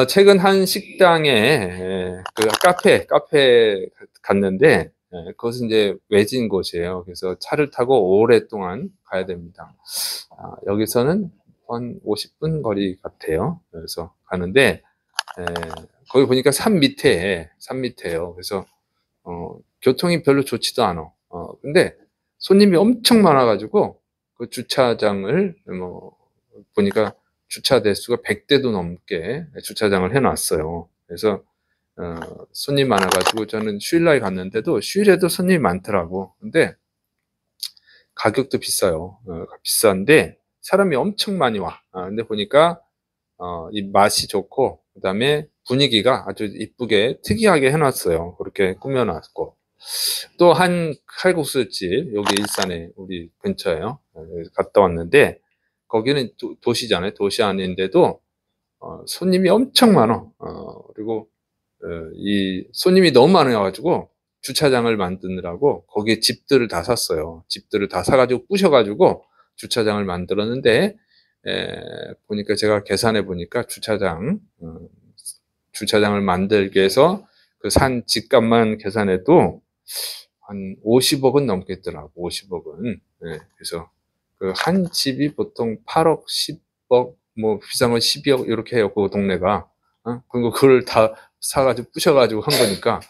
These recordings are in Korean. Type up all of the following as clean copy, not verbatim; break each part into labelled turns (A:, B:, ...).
A: 최근 한 식당에 그 카페 갔는데 그것은 이제 외진 곳이에요. 그래서 차를 타고 오랫동안 가야 됩니다. 여기서는 한 50분 거리 같아요. 그래서 가는데 에, 거기 보니까 산 밑에요. 그래서 교통이 별로 좋지도 않아. 근데 손님이 엄청 많아가지고 그 주차장을 뭐 보니까 주차 대수가 100대도 넘게 주차장을 해놨어요. 그래서 어, 손님 많아가지고 저는 휴일날 갔는데도 휴일에도 손님이 많더라고. 근데 가격도 비싸요. 비싼데 사람이 엄청 많이 와. 근데 보니까 이 맛이 좋고 그다음에 분위기가 아주 이쁘게 특이하게 해놨어요. 그렇게 꾸며놨고 또 한 칼국수집 여기 일산에 우리 근처에요. 갔다 왔는데 거기는 도시잖아요. 도시 아닌데도 손님이 엄청 많아. 그리고 이 손님이 너무 많아가지고 주차장을 만드느라고 거기에 집들을 다 샀어요. 집들을 다 사가지고 부셔가지고 주차장을 만들었는데 보니까 제가 계산해 보니까 주차장을 만들기 위해서 그 산 집값만 계산해도 한 50억은 넘겠더라고. 50억은. 그래서 그 한 집이 보통 8억, 10억, 뭐 비싼 건 12억 이렇게 해요. 그 동네가. 그리고 그걸 다 사가지고 부셔가지고 한 거니까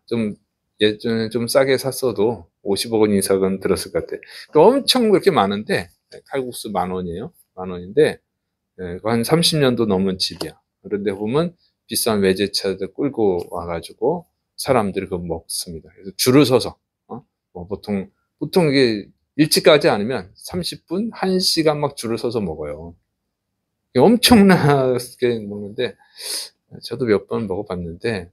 A: 좀 예전에 좀 싸게 샀어도 50억 원 이상은 들었을 것 같아. 또 엄청 그렇게 많은데 칼국수 10,000원이에요. 10,000원인데 한 30년도 넘은 집이야. 그런데 보면 비싼 외제차들 끌고 와가지고 사람들이 그거 먹습니다. 그래서 줄을 서서 뭐 보통 이게 일찍 가지 않으면 30분, 1시간 막 줄을 서서 먹어요. 엄청나게 먹는데 저도 몇 번 먹어봤는데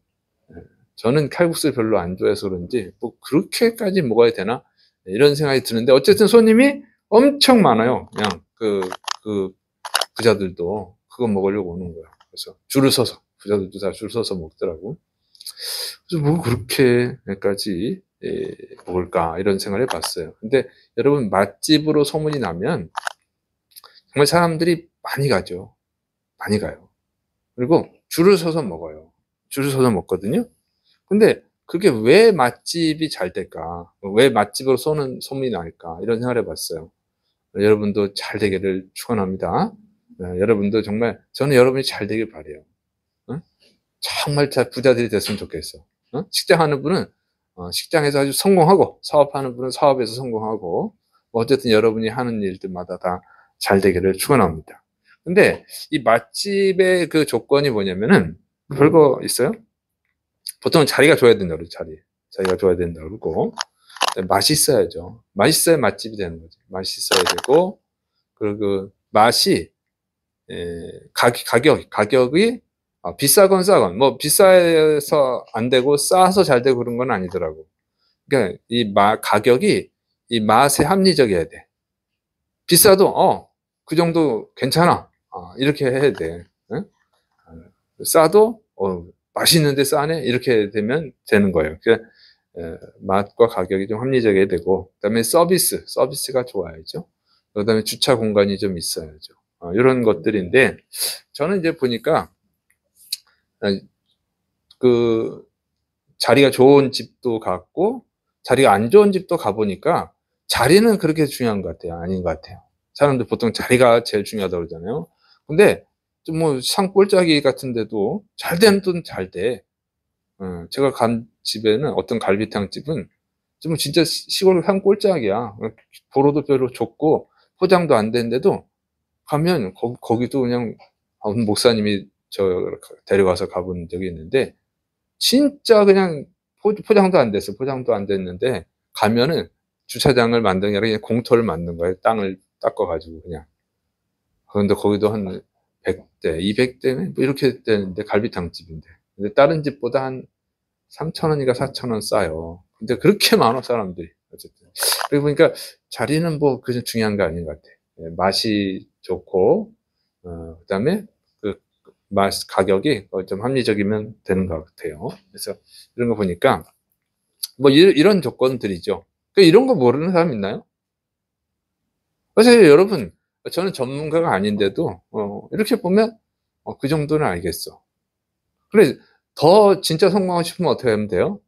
A: 저는 칼국수 별로 안 좋아해서 그런지 뭐 그렇게까지 먹어야 되나 이런 생각이 드는데 어쨌든 손님이 엄청 많아요. 그냥 그 부자들도 그거 먹으려고 오는 거야. 그래서 줄을 서서 부자들도 다 줄 서서 먹더라고. 그래서 뭐 그렇게까지 먹을까 이런 생각을 해봤어요. 근데 여러분 맛집으로 소문이 나면 정말 사람들이 많이 가죠. 많이 가요. 그리고 줄을 서서 먹어요. 줄을 서서 먹거든요. 근데 그게 왜 맛집이 잘 될까? 왜 맛집으로 소문이 날까? 이런 생각을 해봤어요. 여러분도 잘 되기를 축원합니다. 여러분도 정말 저는 여러분이 잘 되길 바래요. 어? 정말 잘 부자들이 됐으면 좋겠어. 식당 하는 분은 식당에서 아주 성공하고 사업하는 분은 사업에서 성공하고 뭐 어쨌든 여러분이 하는 일들마다 다 잘 되기를 축원합니다. 근데 이 맛집의 그 조건이 뭐냐면은 별거 있어요? 보통 자리가 좋아야 된다 그러죠. 자리가 좋아야 된다 그러고 맛있어야죠. 맛있어야 맛집이 되는 거죠. 맛있어야 되고 그리고 그 맛이 가격이 비싸건 싸건 뭐 비싸서 안 되고 싸서 잘 되고 그런 건 아니더라고. 그러니까 가격이 이 맛에 합리적이어야 돼. 비싸도 그 정도 괜찮아. 이렇게 해야 돼. 응? 싸도 맛있는데 싸네 이렇게 되면 되는 거예요. 그러니까 맛과 가격이 좀 합리적이어야 되고 그다음에 서비스가 좋아야죠. 그다음에 주차 공간이 좀 있어야죠. 이런 것들인데 저는 이제 보니까 그 자리가 좋은 집도 갔고 자리가 안 좋은 집도 가보니까 자리는 그렇게 중요한 것 같아요. 아닌 것 같아요. 사람들 보통 자리가 제일 중요하다고 그러잖아요. 근데 좀 뭐 산골짜기 같은 데도 잘 되는 데는 잘 돼. 제가 간 집에는 어떤 갈비탕 집은 좀 진짜 시골 산골짜기야. 도로도 별로 좁고 포장도 안 되는데도 가면 거기도 그냥 목사님이 저 데려가서 가본 적이 있는데 진짜 그냥 포장도 안 됐어. 포장도 안 됐는데 가면은 주차장을 만든 게 아니라 그냥 공터를 만든 거예요. 땅을 닦아가지고 그냥. 그런데 거기도 한 100대, 200대 뭐 이렇게 되는데 갈비탕 집인데. 근데 다른 집보다 한 3,000원인가 4,000원 싸요. 근데 그렇게 많아 사람들이. 어쨌든. 그리고 보니까 자리는 뭐 그게 중요한 거 아닌 것 같아. 맛이 좋고 그다음에 그 가격이 좀 합리적이면 되는 것 같아요. 그래서 이런 거 보니까 뭐 이런 조건들이죠. 이런 거 모르는 사람 있나요? 사실 여러분 저는 전문가가 아닌데도 이렇게 보면 그 정도는 알겠어. 그래, 더 진짜 성공하고 싶으면 어떻게 하면 돼요?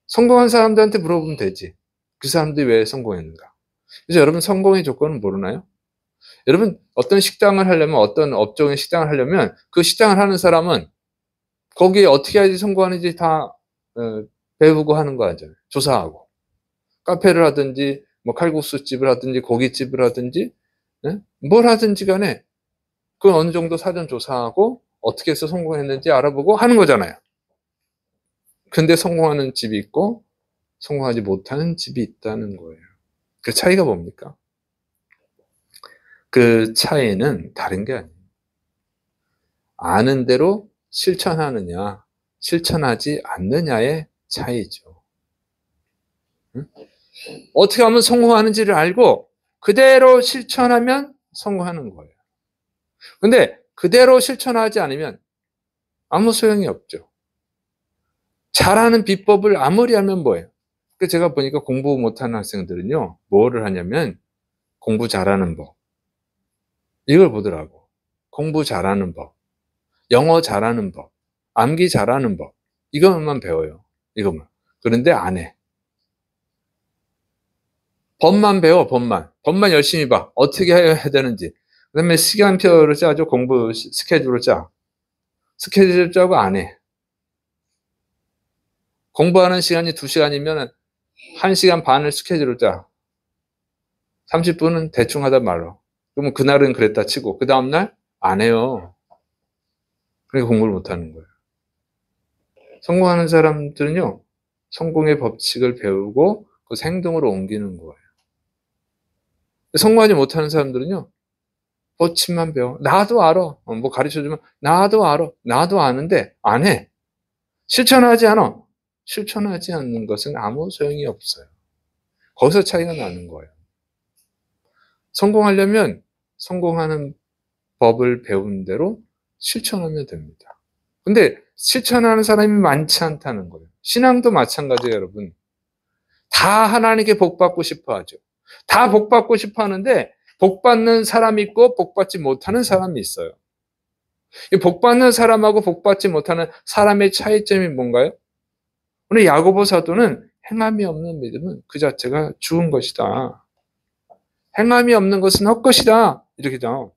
A: 성공한 사람들한테 물어보면 되지. 그 사람들이 왜 성공했는가? 그래서 여러분 성공의 조건은 모르나요? 여러분 어떤 식당을 하려면, 어떤 업종의 식당을 하려면 그 식당을 하는 사람은 거기에 어떻게 해야지 성공하는지 다 배우고 하는 거 아니잖아요. 조사하고. 카페를 하든지 뭐 칼국수집을 하든지 고깃집을 하든지 뭘 하든지 간에 그건 어느 정도 사전 조사하고 어떻게 해서 성공했는지 알아보고 하는 거잖아요. 근데 성공하는 집이 있고 성공하지 못하는 집이 있다는 거예요. 그 차이가 뭡니까? 그 차이는 다른 게 아니에요. 아는 대로 실천하느냐, 실천하지 않느냐의 차이죠. 응? 어떻게 하면 성공하는지를 알고 그대로 실천하면 성공하는 거예요. 근데 그대로 실천하지 않으면 아무 소용이 없죠. 잘하는 비법을 아무리 하면 뭐예요? 제가 보니까 공부 못하는 학생들은요, 뭐를 하냐면 공부 잘하는 법, 이걸 보더라고. 공부 잘하는 법, 영어 잘하는 법, 암기 잘하는 법, 이것만 배워요. 이것만. 그런데 안 해. 법만 배워, 법만. 법만 열심히 봐. 어떻게 해야 되는지. 그 다음에 시간표를 짜죠. 공부 스케줄을 짜. 스케줄 짜고 안 해. 공부하는 시간이 2시간이면 1시간 반을 스케줄을 짜. 30분은 대충 하다 말어. 그러면 그날은 그랬다 치고 그 다음날 안 해요. 그러니까 공부를 못하는 거예요. 성공하는 사람들은요, 성공의 법칙을 배우고 그 행동으로 옮기는 거예요. 성공하지 못하는 사람들은요, 법칙만 배워. 나도 알아. 뭐 가르쳐주면 나도 알아. 나도 아는데 안 해. 실천하지 않아. 실천하지 않는 것은 아무 소용이 없어요. 거기서 차이가 나는 거예요. 성공하려면 성공하는 법을 배운 대로 실천하면 됩니다. 근데 실천하는 사람이 많지 않다는 거예요. 신앙도 마찬가지예요, 여러분. 다 하나님께 복 받고 싶어 하죠. 다 복 받고 싶어 하는데 복 받는 사람이 있고 복 받지 못하는 사람이 있어요. 이 복 받는 사람하고 복 받지 못하는 사람의 차이점이 뭔가요? 오늘 야고보 사도는 행함이 없는 믿음은 그 자체가 죽은 것이다. 행함이 없는 것은 헛것이다. 이렇게죠.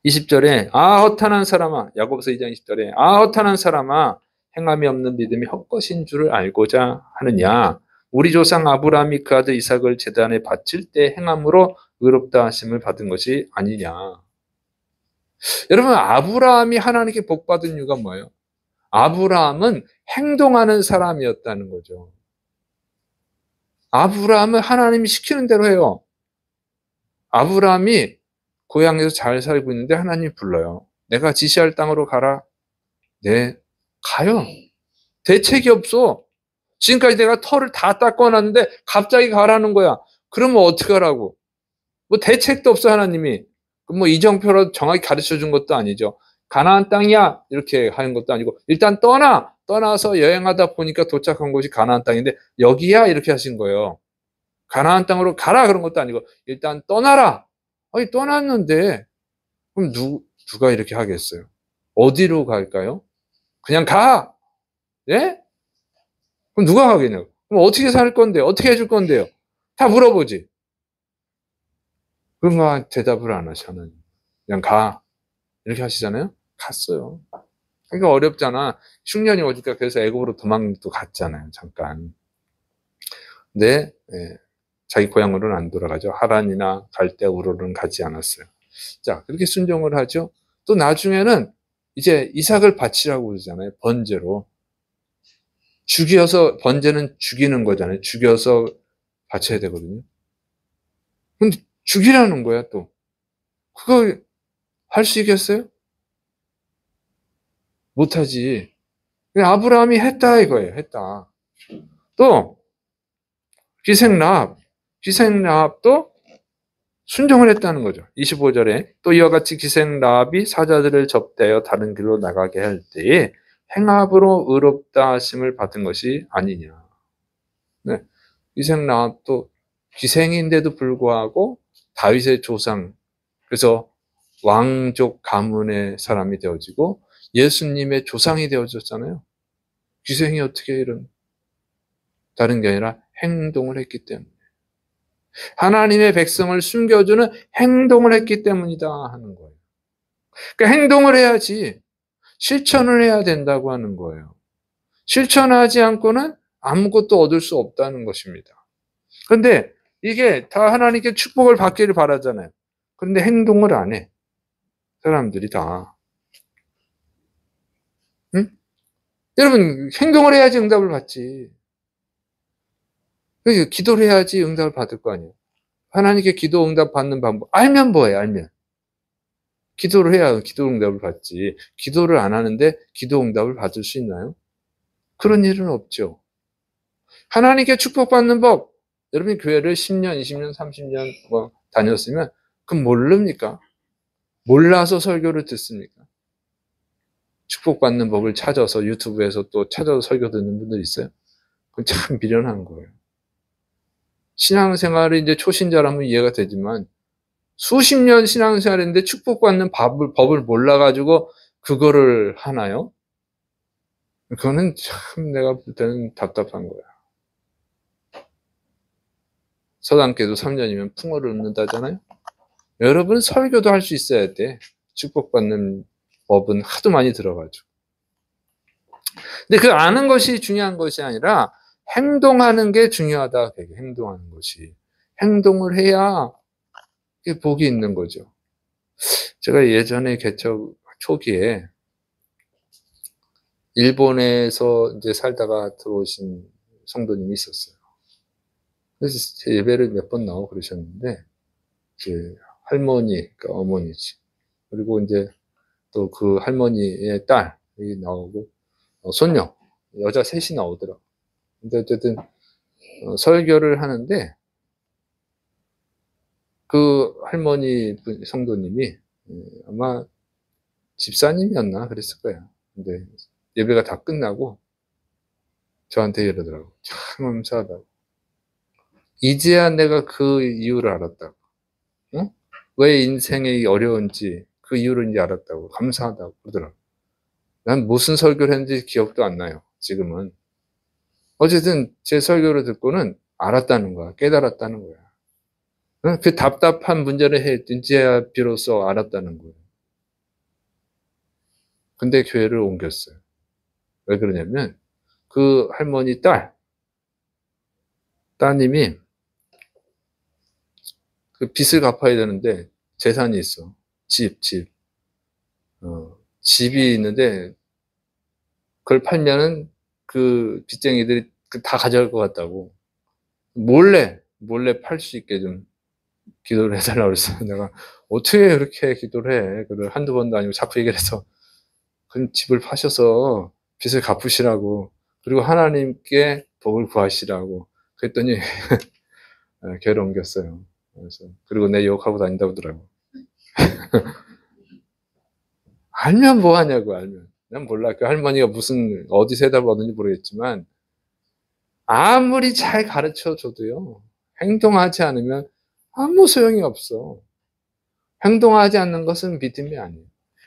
A: 20절에 허탄한 사람아, 야고보서 2장 20절에 허탄한 사람아, 행함이 없는 믿음이 헛것인 줄을 알고자 하느냐. 우리 조상 아브라함이 그 아들 이삭을 제단에 바칠 때 행함으로 의롭다 하심을 받은 것이 아니냐. 여러분, 아브라함이 하나님께 복 받은 이유가 뭐예요? 아브라함은 행동하는 사람이었다는 거죠. 아브라함은 하나님이 시키는 대로 해요. 아브라함이 고향에서 잘 살고 있는데 하나님이 불러요. 내가 지시할 땅으로 가라. 네, 가요. 대책이 없어. 지금까지 내가 터를 다 닦아놨는데 갑자기 가라는 거야. 그러면 어떡하라고? 뭐 대책도 없어, 하나님이. 뭐 이정표로 정확히 가르쳐 준 것도 아니죠. 가나안 땅이야 이렇게 하는 것도 아니고 일단 떠나서 여행하다 보니까 도착한 곳이 가나안 땅인데 여기야 이렇게 하신 거예요. 가나안 땅으로 가라 그런 것도 아니고 일단 떠나라. 아니 떠났는데 그럼 누가 이렇게 하겠어요? 어디로 갈까요? 그냥 가. 예? 그럼 누가 가겠냐고. 그럼 어떻게 살 건데요? 어떻게 해줄 건데요? 다 물어보지. 그런가 대답을 안 하시잖아요. 그냥 가. 이렇게 하시잖아요. 갔어요. 그러니까 어렵잖아. 흉년이 오니까 그래서 애국으로 도망도 갔잖아요. 잠깐. 근데 자기 고향으로는 안 돌아가죠. 하란이나 갈대우로는 가지 않았어요. 자, 그렇게 순종을 하죠. 또 나중에는 이제 이삭을 바치라고 그러잖아요. 번제로. 죽여서, 번제는 죽이는 거잖아요. 죽여서 바쳐야 되거든요. 근데 죽이라는 거야, 또. 그거 할 수 있겠어요? 못하지. 아브라함이 했다 이거예요. 했다. 또 기생라합도 순종을 했다는 거죠. 25절에 또 이와 같이 기생라합이 사자들을 접대하여 다른 길로 나가게 할 때에 행합으로 의롭다 하심을 받은 것이 아니냐. 네. 기생라합도 기생인데도 불구하고 다윗의 조상, 그래서 왕족 가문의 사람이 되어지고 예수님의 조상이 되어졌잖아요. 기생이 어떻게 이런 다른 게 아니라 행동을 했기 때문에. 하나님의 백성을 숨겨주는 행동을 했기 때문이다 하는 거예요. 그러니까 행동을 해야지 실천을 해야 된다고 하는 거예요. 실천하지 않고는 아무것도 얻을 수 없다는 것입니다. 그런데 이게 다 하나님께 축복을 받기를 바라잖아요. 그런데 행동을 안 해. 사람들이 다. 응? 여러분, 행동을 해야지 응답을 받지. 기도를 해야지 응답을 받을 거 아니에요. 하나님께 기도 응답 받는 방법. 알면 뭐예요, 알면. 기도를 해야 기도 응답을 받지. 기도를 안 하는데 기도 응답을 받을 수 있나요? 그런 일은 없죠. 하나님께 축복받는 법. 여러분이 교회를 10년, 20년, 30년 다녔으면 그럼 모릅니까? 몰라서 설교를 듣습니까? 축복받는 법을 찾아서 유튜브에서 또 찾아서 설교 듣는 분들 있어요? 그건 참 미련한 거예요. 신앙생활이 이제 초신자라면 이해가 되지만 수십 년 신앙생활인데 축복받는 법을 몰라가지고 그거를 하나요? 그거는 참 내가 볼 때는 답답한 거야. 서당께도 3년이면 풍어를 읊는다잖아요. 여러분 설교도 할 수 있어야 돼. 축복받는 법은 하도 많이 들어가지고. 근데 그 아는 것이 중요한 것이 아니라 행동하는 게 중요하다. 행동하는 것이. 행동을 해야 복이 있는 거죠. 제가 예전에 개척 초기에 일본에서 이제 살다가 들어오신 성도님이 있었어요. 그래서 제 예배를 몇 번 나오고 그러셨는데, 이제 할머니, 그러니까 어머니지. 그리고 이제 또 그 할머니의 딸이 나오고, 손녀, 여자 셋이 나오더라고요. 근데 어쨌든, 설교를 하는데, 그 할머니 성도님이 아마 집사님이었나 그랬을 거예요. 근데 예배가 다 끝나고 저한테 이러더라고. 참 감사하다고. 이제야 내가 그 이유를 알았다고. 응? 왜 인생이 어려운지 그 이유를 이제 알았다고. 감사하다고 그러더라고. 난 무슨 설교를 했는지 기억도 안 나요. 지금은. 어쨌든 제 설교를 듣고는 알았다는 거야. 깨달았다는 거야. 응? 그 답답한 문제를 이제야 비로소 알았다는 거예요. 근데 교회를 옮겼어요. 왜 그러냐면 그 할머니 따님이 그 빚을 갚아야 되는데 재산이 있어. 집. 집이 있는데 그걸 팔면은 그 빚쟁이들이 다 가져갈 것 같다고. 몰래 팔 수 있게 좀 기도를 해달라고 그랬어요. 내가 어떻게 그렇게 기도를 해. 그걸 한두 번도 아니고 자꾸 얘기를 해서. 그 집을 파셔서 빚을 갚으시라고. 그리고 하나님께 복을 구하시라고. 그랬더니 교회를 옮겼어요. 그래서 그리고 내 욕하고 다닌다고 하더라고. 알면 뭐 하냐고, 알면. 난 몰라. 그 할머니가 무슨 어디서 해답을 얻는지 모르겠지만 아무리 잘 가르쳐 줘도요. 행동하지 않으면 아무 소용이 없어. 행동하지 않는 것은 믿음이 아니에요.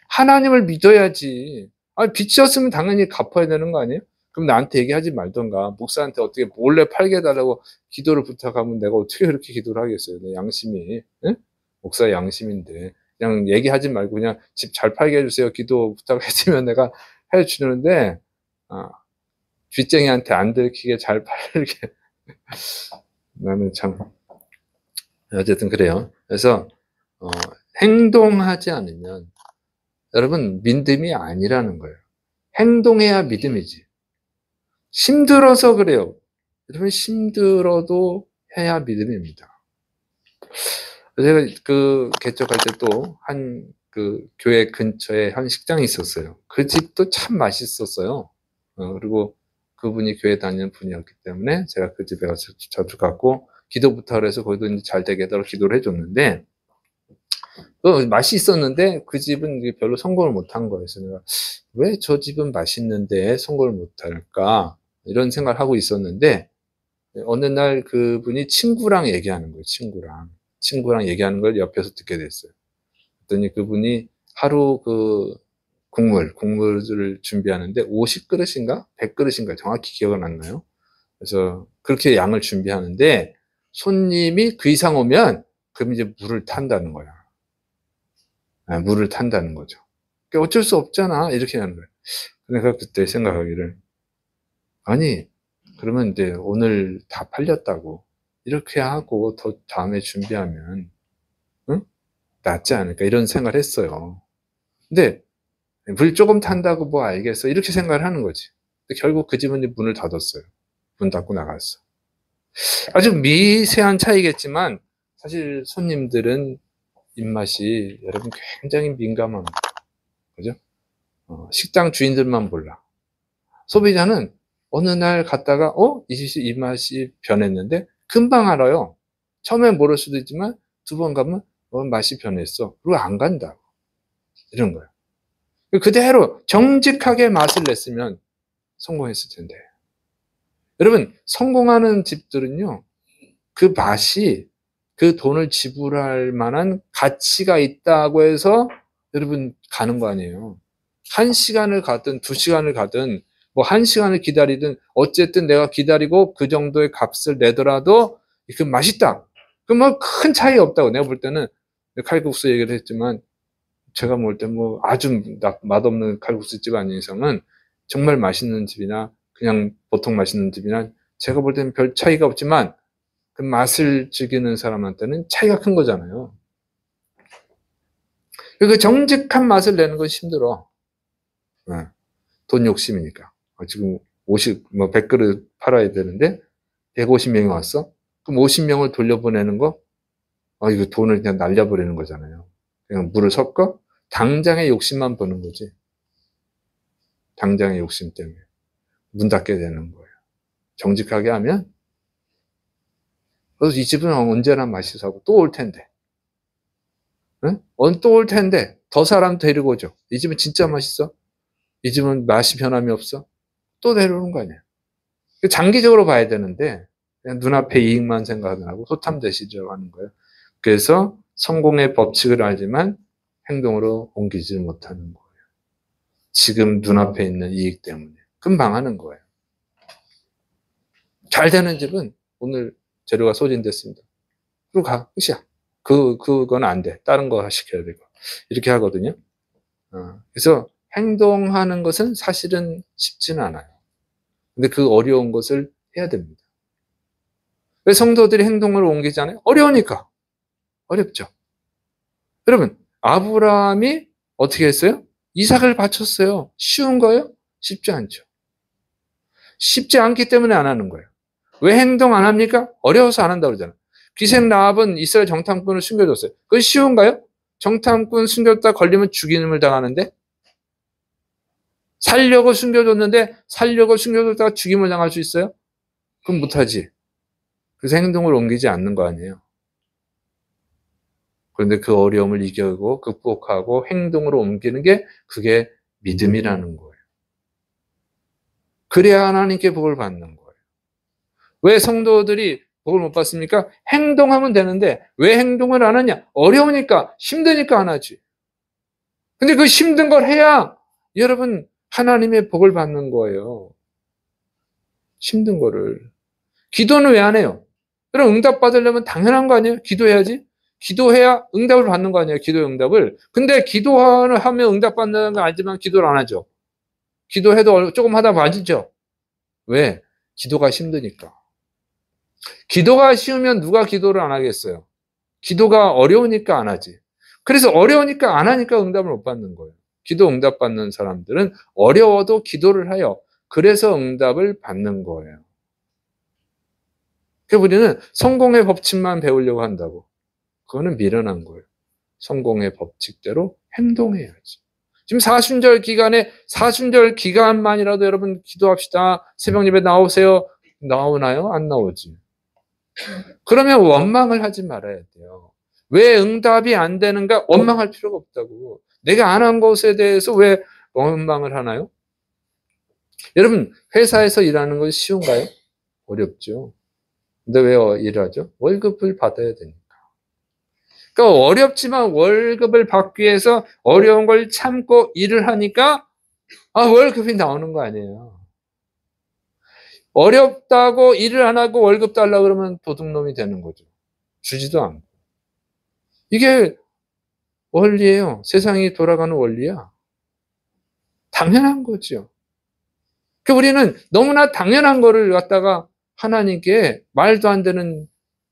A: 하나님을 믿어야지. 빚이었으면 당연히 갚아야 되는 거 아니에요? 그럼 나한테 얘기하지 말던가. 목사한테 어떻게 몰래 팔게 해달라고 기도를 부탁하면 내가 어떻게 그렇게 기도를 하겠어요. 내 양심이. 응? 목사의 양심인데. 그냥 얘기하지 말고 그냥 집 잘 팔게 해주세요. 기도 부탁해주면 내가 해주는데, 빚쟁이한테 안 들키게 잘 팔게. 나는 참, 어쨌든 그래요. 그래서, 행동하지 않으면, 여러분, 믿음이 아니라는 거예요. 행동해야 믿음이지. 힘들어서 그래요. 여러분, 힘들어도 해야 믿음입니다. 제가 그 개척할 때 또 그 교회 근처에 한 식당이 있었어요. 그 집도 참 맛있었어요. 그리고 그분이 교회 다니는 분이었기 때문에 제가 그 집에 가서 자주 갔고 기도부터 해서 거기도 이제 잘 되게 해달라고 기도를 해줬는데 맛이 있었는데 그 집은 별로 성공을 못한 거예요. 그래서 내가 왜 저 집은 맛있는데 성공을 못할까 이런 생각을 하고 있었는데 어느 날 그분이 친구랑 얘기하는 거예요. 친구랑 얘기하는 걸 옆에서 듣게 됐어요. 그랬더니 그분이 하루 그 국물을 준비하는데 50그릇인가 100그릇인가 정확히 기억은 안 나요. 그래서 그렇게 양을 준비하는데 손님이 그 이상 오면 그럼 이제 물을 탄다는 거야. 물을 탄다는 거죠. 그러니까 어쩔 수 없잖아 이렇게 하는 거예요. 내가 그때 생각하기를 아니 그러면 이제 오늘 다 팔렸다고 이렇게 하고 더 다음에 준비하면 응? 낫지 않을까 이런 생각을 했어요. 근데 물 조금 탄다고 뭐 알겠어 이렇게 생각을 하는 거지. 근데 결국 그 집은 문을 닫았어요. 문 닫고 나갔어. 아주 미세한 차이겠지만 사실 손님들은 입맛이 여러분 굉장히 민감합니다. 그죠? 식당 주인들만 몰라. 소비자는 어느 날 갔다가 이 입맛이 변했는데 금방 알아요. 처음엔 모를 수도 있지만 두 번 가면 맛이 변했어. 그리고 안 간다고. 이런 거예요. 그대로 정직하게 맛을 냈으면 성공했을 텐데. 여러분 성공하는 집들은요. 그 맛이 그 돈을 지불할 만한 가치가 있다고 해서 여러분 가는 거 아니에요. 1시간을 가든 2시간을 가든 뭐 1시간을 기다리든 어쨌든 내가 기다리고 그 정도의 값을 내더라도 그 맛있다. 그럼 뭐 큰 차이 없다고 내가 볼 때는 칼국수 얘기를 했지만 제가 볼 때 뭐 아주 맛없는 칼국수집 아닌 이상은 정말 맛있는 집이나 그냥 보통 맛있는 집이나 제가 볼 때는 별 차이가 없지만 그 맛을 즐기는 사람한테는 차이가 큰 거잖아요. 그 정직한 맛을 내는 건 힘들어. 돈 욕심이니까. 지금 100그릇 팔아야 되는데 150명이 왔어? 그럼 50명을 돌려보내는 거? 이거 돈을 그냥 날려버리는 거잖아요. 그냥 물을 섞어? 당장의 욕심만 보는 거지. 당장의 욕심 때문에. 문 닫게 되는 거예요. 정직하게 하면 그래서 이 집은 언제나 맛있어하고 또 올 텐데. 응? 또 올 텐데 더 사람 데리고 오죠. 이 집은 진짜 맛있어? 이 집은 맛이 변함이 없어? 또 데려오는 거 아니야. 장기적으로 봐야 되는데 그냥 눈앞의 이익만 생각하고 소탐대시죠 하는 거예요. 그래서 성공의 법칙을 알지만 행동으로 옮기지 못하는 거예요. 지금 눈앞에 있는 이익 때문에 금방 하는 거예요. 잘 되는 집은 오늘 재료가 소진됐습니다. 그리고 가 끝이야. 그건 안 돼. 다른 거 시켜야 되고 이렇게 하거든요. 그래서 행동하는 것은 사실은 쉽지는 않아요. 근데 그 어려운 것을 해야 됩니다. 왜 성도들이 행동을 옮기잖아요? 어려우니까. 어렵죠. 여러분, 아브라함이 어떻게 했어요? 이삭을 바쳤어요. 쉬운 거예요? 쉽지 않죠. 쉽지 않기 때문에 안 하는 거예요. 왜 행동 안 합니까? 어려워서 안 한다고 그러잖아요. 귀생 라합은 이스라엘 정탐꾼을 숨겨줬어요. 그건 쉬운가요? 정탐꾼 숨겼다 걸리면 죽임을 당하는데 살려고 숨겨줬다가 죽임을 당할 수 있어요? 그럼 못하지. 그래서 행동을 옮기지 않는 거 아니에요. 그런데 그 어려움을 이겨고 극복하고 행동으로 옮기는 게 그게 믿음이라는 거예요. 그래야 하나님께 복을 받는 거예요. 왜 성도들이 복을 못 받습니까? 행동하면 되는데 왜 행동을 안 하냐? 어려우니까 힘드니까 안 하지. 근데 그 힘든 걸 해야 여러분 하나님의 복을 받는 거예요. 힘든 거를. 기도는 왜 안 해요? 그럼 응답 받으려면 당연한 거 아니에요? 기도해야지. 기도해야 응답을 받는 거 아니에요? 기도의 응답을. 근데 기도하면 응답 받는 거 알지만 기도를 안 하죠. 기도해도 조금 하다 맞죠? 왜? 기도가 힘드니까. 기도가 쉬우면 누가 기도를 안 하겠어요? 기도가 어려우니까 안 하지. 그래서 어려우니까 안 하니까 응답을 못 받는 거예요. 기도 응답 받는 사람들은 어려워도 기도를 해요. 그래서 응답을 받는 거예요. 그래서 우리는 성공의 법칙만 배우려고 한다고. 그거는 미련한 거예요. 성공의 법칙대로 행동해야지. 지금 사순절 기간만이라도 여러분 기도합시다. 새벽 예배 나오세요. 나오나요? 안 나오지. 그러면 원망을 하지 말아야 돼요. 왜 응답이 안 되는가? 원망할 필요가 없다고. 내가 안 한 것에 대해서 왜 원망을 하나요? 여러분, 회사에서 일하는 건 쉬운가요? 어렵죠. 근데 왜 일하죠? 월급을 받아야 되니까. 그러니까 어렵지만 월급을 받기 위해서 어려운 걸 참고 일을 하니까 월급이 나오는 거 아니에요. 어렵다고 일을 안 하고 월급 달라고 그러면 도둑놈이 되는 거죠. 주지도 않고. 이게 원리예요. 세상이 돌아가는 원리야. 당연한 거죠. 우리는 너무나 당연한 거를 갖다가 하나님께 말도 안 되는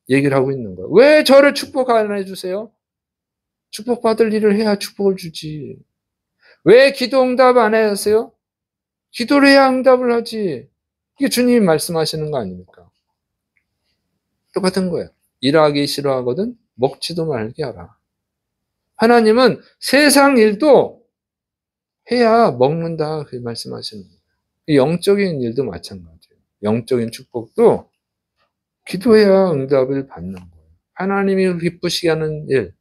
A: 얘기를 하고 있는 거예요. 왜 저를 축복 안 해주세요? 축복받을 일을 해야 축복을 주지. 왜 기도 응답 안 하세요? 기도를 해야 응답을 하지. 이게 주님이 말씀하시는 거 아닙니까? 똑같은 거예요. 일하기 싫어하거든 먹지도 말게 하라. 하나님은 세상 일도 해야 먹는다 그 말씀하시는 거예요. 영적인 일도 마찬가지예요. 영적인 축복도 기도해야 응답을 받는 거예요. 하나님이 기쁘시게 하는 일,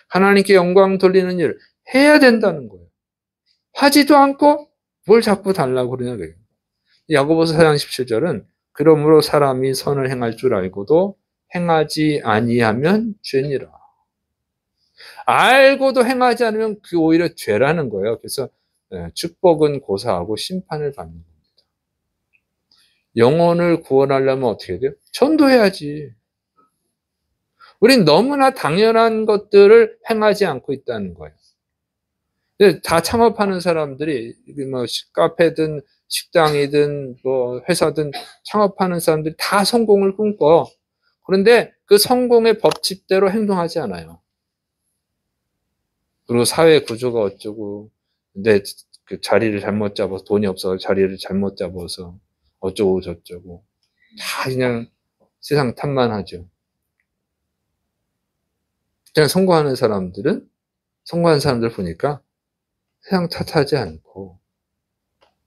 A: 하나님께 영광 돌리는 일 해야 된다는 거예요. 하지도 않고 뭘 자꾸 달라고 그러냐 그래요. 야고보서 4장 17절은 그러므로 사람이 선을 행할 줄 알고도 행하지 아니하면 죄니라. 알고도 행하지 않으면 그 오히려 죄라는 거예요. 그래서 축복은 고사하고 심판을 받는 겁니다. 영혼을 구원하려면 어떻게 해야 돼요? 전도해야지. 우린 너무나 당연한 것들을 행하지 않고 있다는 거예요. 다 창업하는 사람들이 뭐 카페든 식당이든 뭐 회사든 창업하는 사람들이 다 성공을 꿈꿔. 그런데 그 성공의 법칙대로 행동하지 않아요. 그리고 사회 구조가 어쩌고, 내 그 자리를 잘못 잡아서 돈이 없어서 자리를 잘못 잡아서 어쩌고 저쩌고 다 그냥 세상 탓만 하죠. 그냥 성공하는 사람들 보니까 세상 탓하지 않고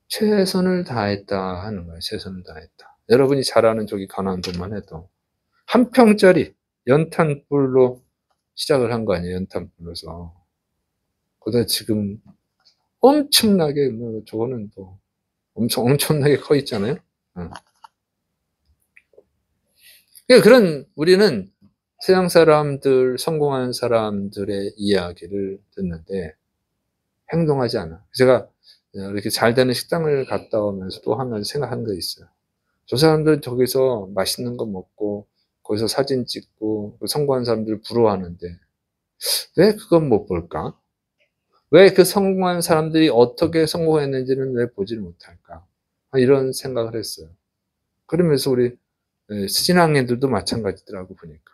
A: 최선을 다했다 하는 거예요. 최선을 다했다. 여러분이 잘 아는 저기 가나안도만 해도 한 평짜리 연탄불로 시작을 한 거 아니에요. 연탄불로서. 그러다 지금 엄청나게 뭐 저거는 또 엄청나게 커 있잖아요. 그런 우리는 세상 사람들, 성공한 사람들의 이야기를 듣는데 행동하지 않아. 제가 이렇게 잘 되는 식당을 갔다 오면서 또 하면서 생각한 게 있어요. 저 사람들 저기서 맛있는 거 먹고 거기서 사진 찍고 성공한 사람들 부러워하는데 왜 그건 못 볼까? 왜 그 성공한 사람들이 어떻게 성공했는지는 왜 보지를 못할까? 이런 생각을 했어요. 그러면서 우리 신앙인들도 마찬가지더라고 보니까.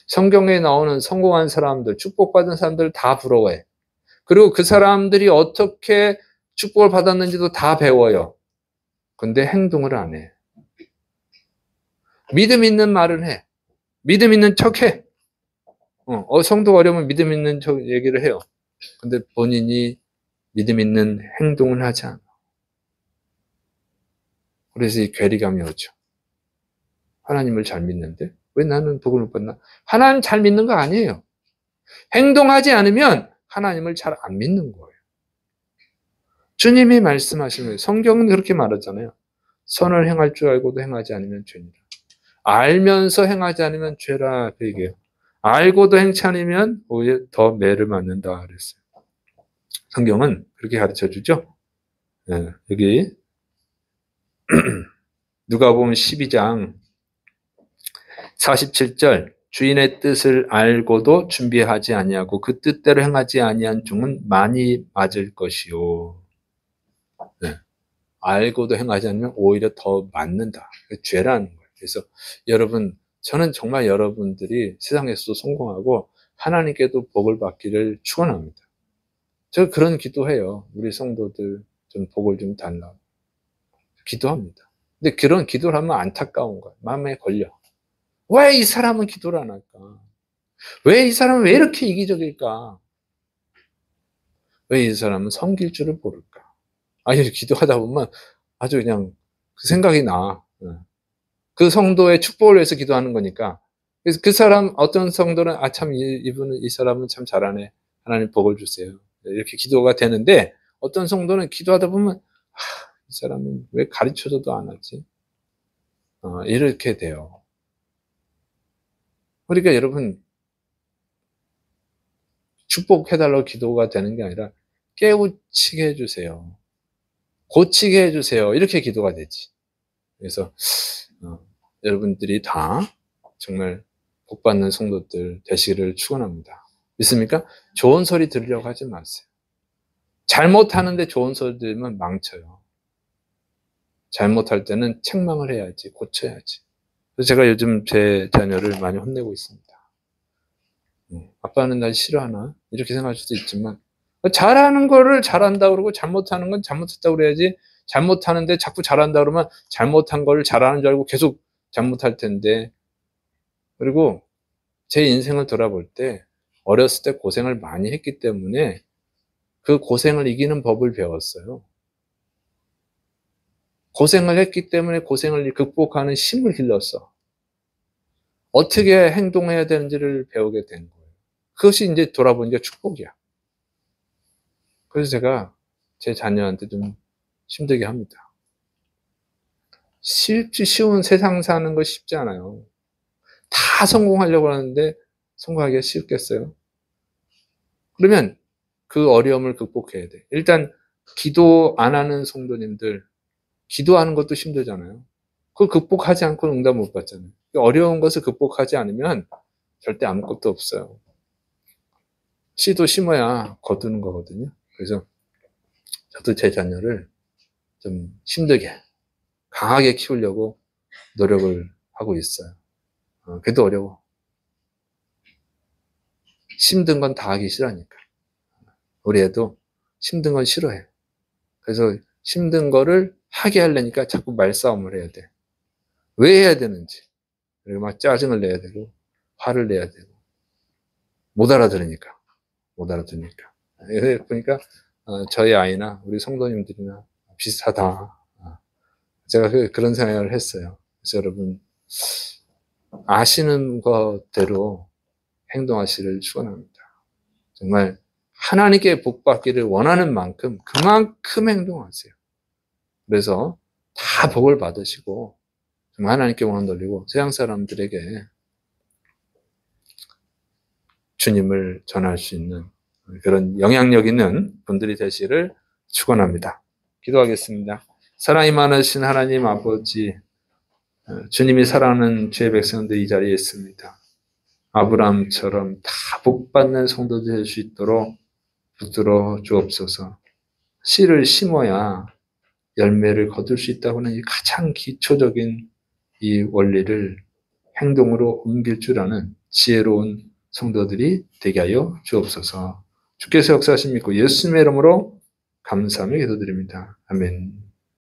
A: 성경에 나오는 성공한 사람들, 축복받은 사람들 다 부러워해. 그리고 그 사람들이 어떻게 축복을 받았는지도 다 배워요. 근데 행동을 안 해. 믿음 있는 말은 해. 믿음 있는 척 해. 성도가 어려우면 믿음 있는 척 얘기를 해요. 근데 본인이 믿음 있는 행동을 하지 않아. 그래서 이 괴리감이 오죠. 하나님을 잘 믿는데 왜 나는 복을 못 받나? 하나님 잘 믿는 거 아니에요. 행동하지 않으면 하나님을 잘 안 믿는 거예요. 주님이 말씀하시는 성경은 그렇게 말하잖아요. 선을 행할 줄 알고도 행하지 않으면 죄니라. 알면서 행하지 않으면 죄라 그 얘기예요. 알고도 행치 않으면 오히려 더 매를 맞는다 그랬어요. 성경은 그렇게 가르쳐 주죠. 여기 누가복음 12장 47절 주인의 뜻을 알고도 준비하지 아니하고 그 뜻대로 행하지 아니한 종은 많이 맞을 것이요. 알고도 행하지 않으면 오히려 더 맞는다. 죄라는 거예요. 그래서 여러분, 저는 정말 여러분들이 세상에서도 성공하고 하나님께도 복을 받기를 축원합니다. 제가 그런 기도해요. 우리 성도들 좀 복을 좀 달라고 기도합니다. 근데 그런 기도를 하면 안타까운 거예요. 마음에 걸려. 왜 이 사람은 기도를 안 할까? 왜 이 사람은 왜 이렇게 이기적일까? 왜 이 사람은 섬길 줄을 모를까? 아니, 기도하다 보면 아주 그냥 그 생각이 나. 그 성도의 축복을 위해서 기도하는 거니까. 그래서 그 사람, 어떤 성도는, 참, 이 사람은 참 잘하네. 하나님 복을 주세요. 이렇게 기도가 되는데, 어떤 성도는 기도하다 보면, 이 사람은 왜 가르쳐줘도 안 하지? 이렇게 돼요. 그러니까 여러분, 축복해달라고 기도가 되는 게 아니라 깨우치게 해주세요. 고치게 해주세요. 이렇게 기도가 되지. 그래서 여러분들이 다 정말 복받는 성도들 되시기를 축원합니다. 믿습니까? 좋은 소리 들으려고 하지 마세요. 잘못하는데 좋은 소리 들으면 망쳐요. 잘못할 때는 책망을 해야지, 고쳐야지. 그래서 제가 요즘 제 자녀를 많이 혼내고 있습니다. 아빠는 날 싫어하나? 이렇게 생각할 수도 있지만 잘하는 거를 잘한다 그러고 잘못하는 건 잘못했다고 그래야지. 잘못하는데 자꾸 잘한다 그러면 잘못한 거를 잘하는 줄 알고 계속 잘못할 텐데. 그리고 제 인생을 돌아볼 때 어렸을 때 고생을 많이 했기 때문에 그 고생을 이기는 법을 배웠어요. 고생을 했기 때문에 고생을 극복하는 힘을 길렀어. 어떻게 행동해야 되는지를 배우게 된 거예요. 그것이 이제 돌아보니까 축복이야. 그래서 제가 제 자녀한테 좀 힘들게 합니다. 쉬운 세상 사는 거 쉽지 않아요. 다 성공하려고 하는데 성공하기가 쉽겠어요? 그러면 그 어려움을 극복해야 돼. 일단 기도 안 하는 성도님들, 기도하는 것도 힘들잖아요. 그걸 극복하지 않고 응답 못 받잖아요. 어려운 것을 극복하지 않으면 절대 아무것도 없어요. 씨도 심어야 거두는 거거든요. 그래서 저도 제 자녀를 좀 힘들게, 강하게 키우려고 노력을 하고 있어요. 그래도 어려워. 힘든 건 다 하기 싫으니까. 우리 애도 힘든 건 싫어해. 그래서 힘든 거를 하게 하려니까 자꾸 말싸움을 해야 돼. 왜 해야 되는지. 그리고 막 짜증을 내야 되고, 화를 내야 되고. 못 알아들으니까. 못 알아듣니까. 그래서 보니까 저희 아이나 우리 성도님들이나 비슷하다. 제가 그런 생각을 했어요. 그래서 여러분 아시는 것대로 행동하시를 축원합니다. 정말 하나님께 복받기를 원하는 만큼 그만큼 행동하세요. 그래서 다 복을 받으시고 정말 하나님께 원한 돌리고 세상 사람들에게 주님을 전할 수 있는 그런 영향력 있는 분들이 되시기를 축원합니다. 기도하겠습니다. 사랑이 많으신 하나님 아버지, 주님이 사랑하는 주의 백성들이 이 자리에 있습니다. 아브라함처럼 다 복받는 성도들 될 수 있도록 붙들어 주옵소서. 씨를 심어야 열매를 거둘 수 있다고는 가장 기초적인 이 원리를 행동으로 옮길 줄 아는 지혜로운 성도들이 되게 하여 주옵소서. 주께서 역사하심 믿고 예수님의 이름으로 감사하며 기도드립니다. 아멘.